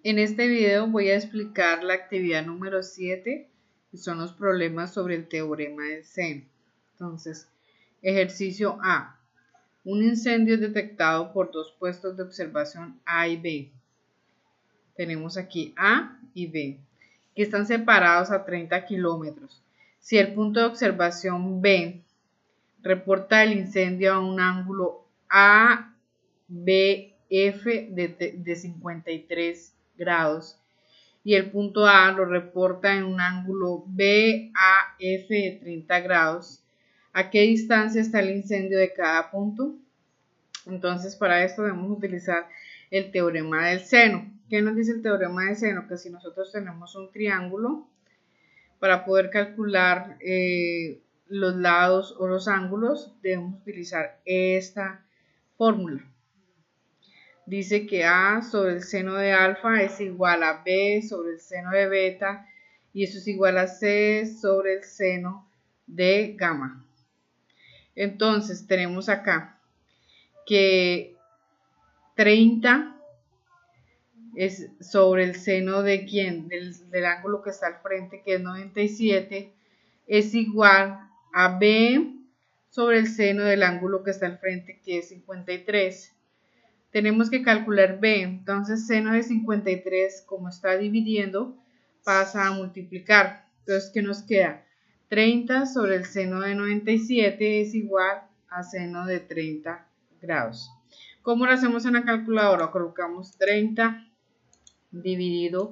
En este video voy a explicar la actividad número 7, que son los problemas sobre el teorema del seno. Entonces, ejercicio A. Un incendio es detectado por dos puestos de observación A y B. Tenemos aquí A y B, que están separados a 30 kilómetros. Si el punto de observación B reporta el incendio a un ángulo ABF de 53 grados y el punto A lo reporta en un ángulo BAF de 30 grados, ¿a qué distancia está el incendio de cada punto? Entonces, para esto debemos utilizar el teorema del seno. ¿Qué nos dice el teorema del seno? Que si nosotros tenemos un triángulo, para poder calcular los lados o los ángulos, debemos utilizar esta fórmula. Dice que A sobre el seno de alfa es igual a B sobre el seno de beta, y eso es igual a C sobre el seno de gamma. Entonces, tenemos acá que 30 es sobre el seno de ¿quién? Del ángulo que está al frente, que es 97, es igual a B sobre el seno del ángulo que está al frente, que es 53. Tenemos que calcular B, entonces seno de 53, como está dividiendo, pasa a multiplicar. Entonces, ¿qué nos queda? 30 sobre el seno de 97 es igual a seno de 30 grados. ¿Cómo lo hacemos en la calculadora? Colocamos 30 dividido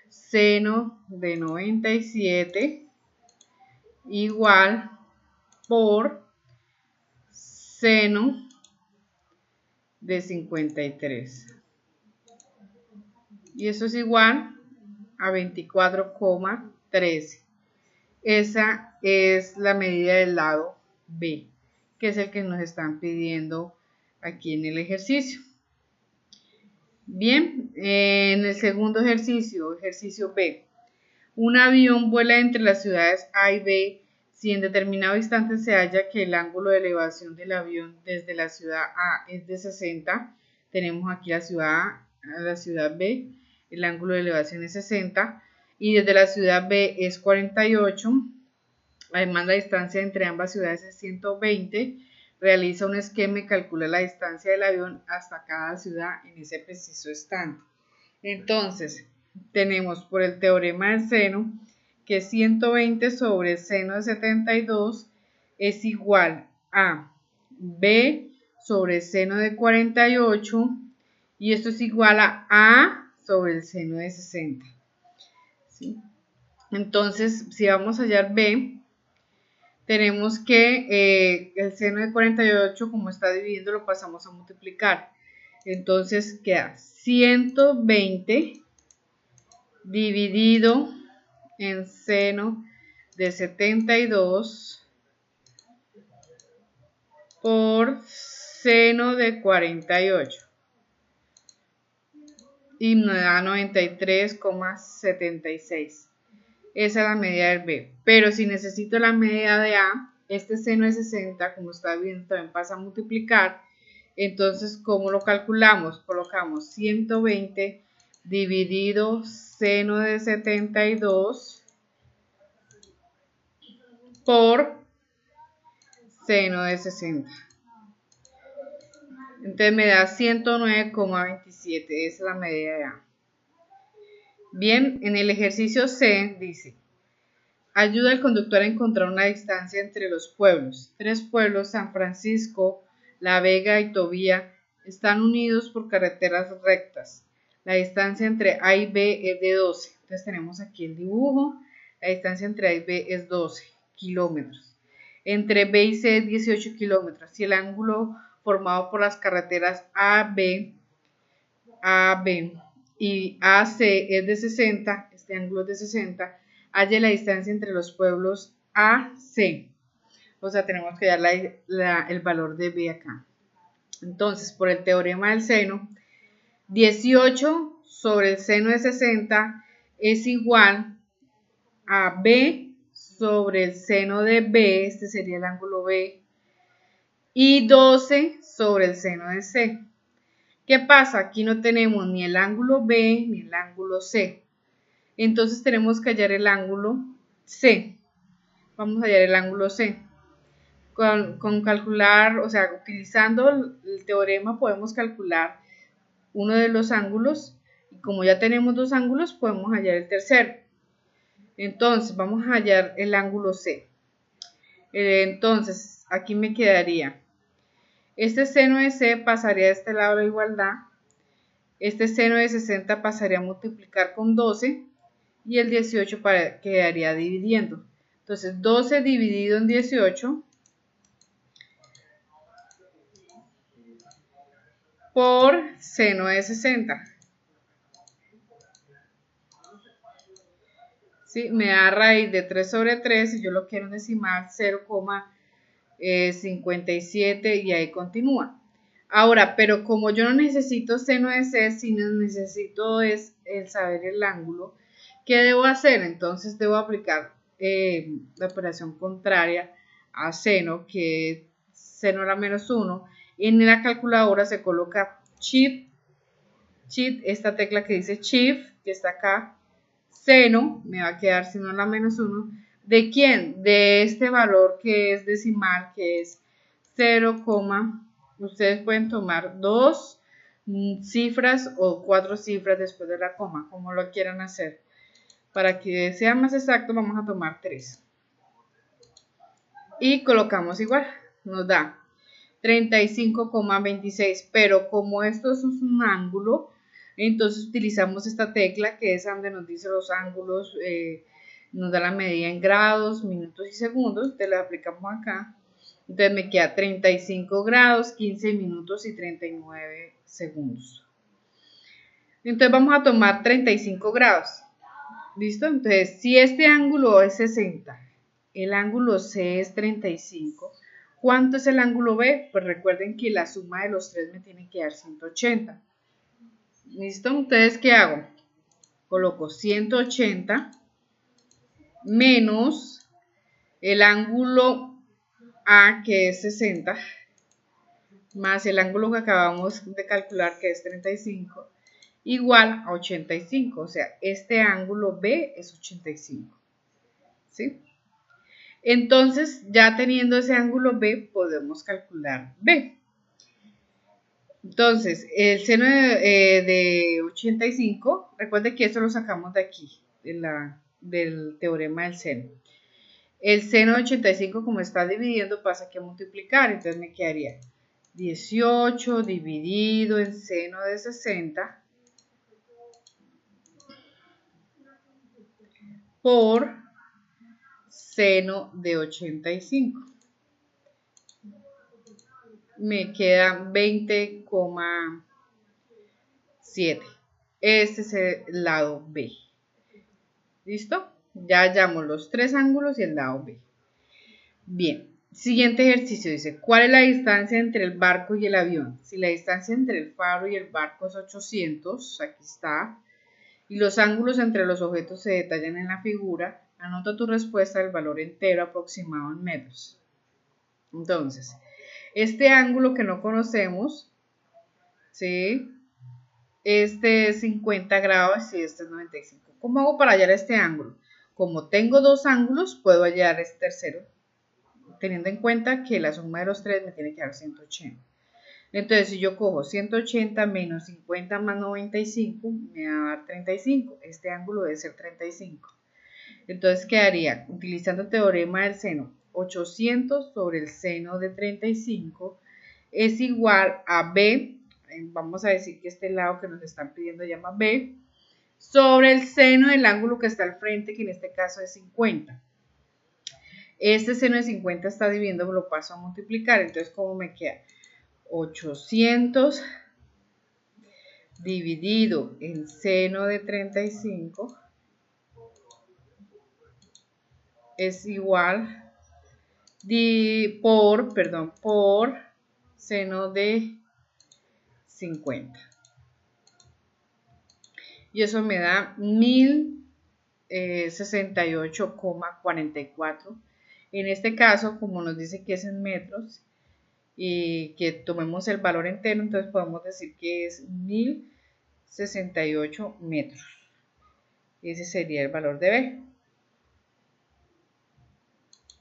seno de 97 igual por seno de 53, y eso es igual a 24,13. Esa es la medida del lado B, que es el que nos están pidiendo aquí en el ejercicio. Bien, en el segundo ejercicio, ejercicio B, un avión vuela entre las ciudades A y B si en determinado instante se halla que el ángulo de elevación del avión desde la ciudad A es de 60, tenemos aquí la ciudad A a la ciudad B, el ángulo de elevación es 60, y desde la ciudad B es 48, además la distancia entre ambas ciudades es 120, realiza un esquema y calcula la distancia del avión hasta cada ciudad en ese preciso instante. Entonces, tenemos por el teorema del seno que 120 sobre el seno de 72 es igual a B sobre el seno de 48, y esto es igual a sobre el seno de 60. ¿Sí? Entonces, si vamos a hallar B, tenemos que el seno de 48, como está dividiendo, lo pasamos a multiplicar. Entonces queda 120 dividido en seno de 72 por seno de 48, y me da 93,76. Esa es la medida del B. Pero si necesito la medida de A, este seno de 60, como está viendo, también pasa a multiplicar. Entonces, ¿cómo lo calculamos? Colocamos 120 dividido seno de 72 por seno de 60. Entonces me da 109,27. Esa es la medida de A. Bien, en el ejercicio C dice: ayuda al conductor a encontrar una distancia entre los pueblos. Tres pueblos, San Francisco, La Vega y Tobía, están unidos por carreteras rectas. La distancia entre A y B es de 12. Entonces tenemos aquí el dibujo. La distancia entre A y B es 12 kilómetros. Entre B y C es 18 kilómetros. Si el ángulo formado por las carreteras AB y AC es de 60, este ángulo es de 60, halle la distancia entre los pueblos AC. O sea, tenemos que dar el valor de B acá. Entonces, por el teorema del seno, 18 sobre el seno de 60 es igual a B sobre el seno de B, este sería el ángulo B, y 12 sobre el seno de C. ¿Qué pasa? Aquí no tenemos ni el ángulo B ni el ángulo C. Entonces tenemos que hallar el ángulo C. Vamos a hallar el ángulo C. Con calcular, o sea, utilizando el teorema podemos calcular uno de los ángulos. Y como ya tenemos dos ángulos, podemos hallar el tercero. Entonces, vamos a hallar el ángulo C. Entonces, aquí me quedaría. Este seno de C pasaría a este lado de la igualdad. Este seno de 60 pasaría a multiplicar con 12 y el 18 quedaría dividiendo. Entonces 12 dividido en 18 por seno de 60. ¿Sí? Me da raíz de 3 sobre 3 y yo lo quiero en decimal 0,57 y ahí continúa. Ahora, pero como yo no necesito seno de C, sino necesito es el saber el ángulo, ¿qué debo hacer? Entonces debo aplicar la operación contraria a seno, que es seno a la menos 1. En la calculadora se coloca shift, esta tecla que dice shift, que está acá, seno, me va a quedar seno a la menos 1. ¿De quién? De este valor que es decimal, que es 0, ustedes pueden tomar 2 cifras o 4 cifras después de la coma, como lo quieran hacer. Para que sea más exacto, vamos a tomar 3. Y colocamos igual, nos da 35,26. Pero como esto es un ángulo, entonces utilizamos esta tecla que es donde nos dice los ángulos, nos da la medida en grados, minutos y segundos. Entonces la aplicamos acá. Entonces me queda 35 grados, 15 minutos y 39 segundos. Entonces vamos a tomar 35 grados. ¿Listo? Entonces, si este ángulo es 60, el ángulo C es 35, ¿cuánto es el ángulo B? Pues recuerden que la suma de los tres me tiene que dar 180. ¿Listo? Entonces, ¿qué hago? Coloco 180 menos el ángulo A, que es 60, más el ángulo que acabamos de calcular, que es 35, igual a 85. O sea, este ángulo B es 85. ¿Sí? Entonces, ya teniendo ese ángulo B, podemos calcular B. Entonces, el seno de 85, recuerden que esto lo sacamos de aquí, del teorema del seno. El seno de 85, como está dividiendo, pasa aquí a multiplicar, entonces me quedaría 18 dividido en seno de 60 por seno de 85. Me queda 20,7. Este es el lado B. ¿Listo? Ya hallamos los tres ángulos y el lado B. Bien, siguiente ejercicio dice, ¿cuál es la distancia entre el barco y el avión? Si la distancia entre el faro y el barco es 800, aquí está, y los ángulos entre los objetos se detallan en la figura, anota tu respuesta del valor entero aproximado en metros. Entonces, este ángulo que no conocemos, ¿sí? Este es 50 grados y este es 95. ¿Cómo hago para hallar este ángulo? Como tengo dos ángulos, puedo hallar este tercero, teniendo en cuenta que la suma de los tres me tiene que dar 180. Entonces, si yo cojo 180 menos 50 más 95, me va a dar 35. Este ángulo debe ser 35. Entonces, quedaría, utilizando el teorema del seno, 800 sobre el seno de 35 es igual a B. Vamos a decir que este lado que nos están pidiendo se llama B, sobre el seno del ángulo que está al frente, que en este caso es 50. Este seno de 50 está dividiendo, lo paso a multiplicar. Entonces, ¿cómo me queda? 800 dividido en seno de 35 es igual por seno de 50. Y eso me da 1068,44. En este caso, como nos dice que es en metros, y que tomemos el valor entero, entonces podemos decir que es 1068 metros. Ese sería el valor de B.